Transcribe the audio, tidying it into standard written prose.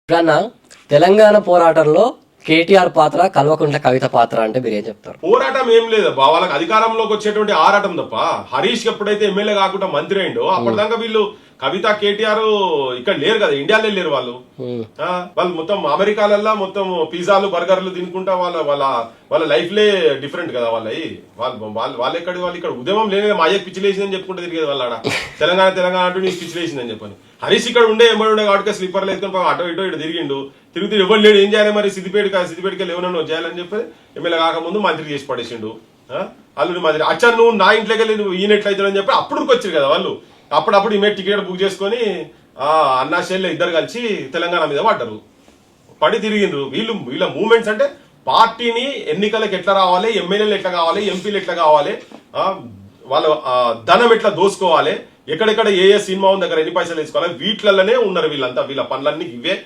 ఇప్పుడన్నా తెలంగాణ పోరాటంలో కేటీఆర్ పాత్ర, కల్వకుంట్ల కవిత పాత్ర అంటే మీరు ఏం చెప్తారు? పోరాటం ఏం లేదు బా, వాళ్ళకి అధికారంలోకి వచ్చేటువంటి ఆరాటం తప్ప. హరీష్ ఎప్పుడైతే ఎమ్మెల్యే కాకుండా మంత్రి అయిండో అప్పటిదాకా వీళ్ళు కవిత కేటీఆర్ ఇక్కడ లేరు కదా, ఇండియాలో లేరు వాళ్ళు. వాళ్ళు మొత్తం అమెరికాలల్లో మొత్తం పిజ్జాలు బర్గర్లు తినుకుంటా వాళ్ళ వాళ్ళ వాళ్ళ లైఫ్ లే డిఫరెంట్ కదా. వాళ్ళు ఇక్కడ ఉద్యమం లేని మా అయ్యకి పిచ్చిలేసిందని చెప్పుకుంటే తిరిగేది వాళ్ళ తెలంగాణ తెలంగాణ అంటూ నీకు పిచ్చిలేసిందని చెప్పని. హరీష్ ఇక్కడ ఉండే ఎంబడి కాబట్టి స్లీపర్లు వేసుకొని అటో ఇటు తిరిగిండు. తిరుగుతూ ఎవరు లేడు, ఏం చేయాలి మరి సిద్దిపేటకి లేవనో చేయాలని చెప్పి ఎమ్మెల్యే కాకముందు మంత్రి చేసి పడేసిండు. అల్లుడు మంత్రి అచ్చా నువ్వు నా ఇంట్లోకి వెళ్ళి నువ్వు ఈయనట్లయితాడని చెప్పి అప్పుడు వచ్చారు కదా వాళ్ళు. అప్పుడప్పుడు ఈమె టికెట్ బుక్ చేసుకొని అన్నా షెల్లె ఇద్దరు కలిసి తెలంగాణ మీద పడ్డారు, పడి తిరిగిండ్రు. వీళ్ళ మూవ్మెంట్స్ అంటే పార్టీని ఎన్నికలకు ఎట్లా రావాలి, ఎమ్మెల్యేలు ఎట్లా కావాలి, ఎంపీలు ఎట్లా కావాలి, వాళ్ళ ధనం ఎట్లా దోసుకోవాలి, ఎక్కడెక్కడ ఏ సినిమా ఉన్న దగ్గర ఎన్ని పైసలు వేసుకోవాలి, వీటిలలోనే ఉన్నారు వీళ్ళంతా. వీళ్ళ పనులన్నీ ఇవే.